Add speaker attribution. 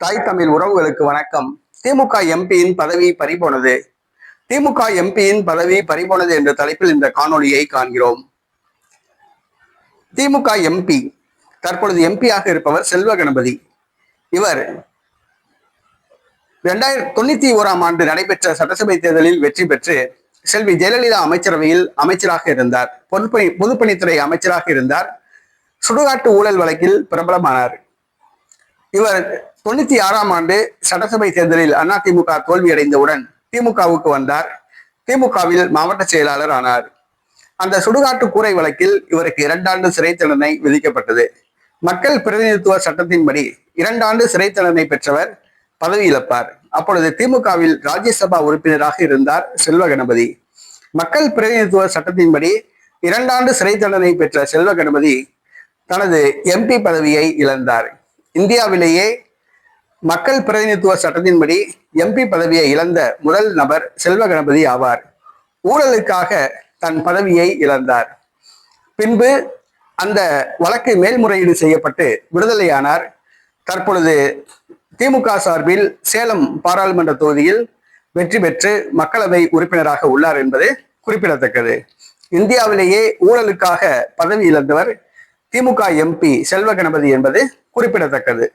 Speaker 1: தாய் தமிழ் உறவுகளுக்கு வணக்கம். திமுக எம்பியின் பதவி பறிபோனது. திமுக எம்பியின் பதவி பறிபோனது என்ற தலைப்பில் இந்த காணொலியை காண்கிறோம். திமுக எம்பி தற்பொழுது எம்பியாக இருப்பவர் செல்வ கணபதி. இவர் 2091 ஆண்டு நடைபெற்ற சட்டசபை தேர்தலில் வெற்றி பெற்று செல்வி ஜெயலலிதா அமைச்சரவையில் அமைச்சராக இருந்தார். பொதுப்பணித்துறை அமைச்சராக இருந்தார். சுடுகாட்டு ஊழல் வழக்கில் பிரபலமானார். இவர் 96 ஆண்டு சட்டசபை தேர்தலில் அதிமுக தோல்வியடைந்தவுடன் திமுகவுக்கு வந்தார். திமுகவில் மாவட்ட செயலாளர் ஆனார். அந்த சுடுகாட்டு கூரை வழக்கில் இவருக்கு 2 ஆண்டு சிறை தண்டனை விதிக்கப்பட்டது. மக்கள் பிரதிநிதித்துவ சட்டத்தின்படி 2 ஆண்டு சிறை தண்டனை பெற்றவர் பதவி இழப்பார். அப்பொழுது திமுகவில் ராஜ்யசபா உறுப்பினராக இருந்தார் செல்வ கணபதி. மக்கள் பிரதிநிதித்துவ சட்டத்தின்படி 2 ஆண்டு சிறை தண்டனை பெற்ற செல்வ கணபதி தனது எம்பி பதவியை இழந்தார். இந்தியாவிலேயே மக்கள் பிரதிநிதித்துவ சட்டத்தின்படி எம்பி பதவியை இழந்த முதல் நபர் செல்வ கணபதி ஆவார். ஊழலுக்காக தன் பதவியை இழந்தார். பின்பு அந்த வழக்கு மேல்முறையீடு செய்யப்பட்டு விடுதலையானார். தற்பொழுது திமுக சார்பில் சேலம் பாராளுமன்ற தொகுதியில் வெற்றி பெற்று மக்களவை உறுப்பினராக உள்ளார் என்பது குறிப்பிடத்தக்கது. இந்தியாவிலேயே ஊழலுக்காக பதவி இழந்தவர் திமுக எம்பி செல்வ கணபதி என்பது குறிப்பிடத்தக்கது.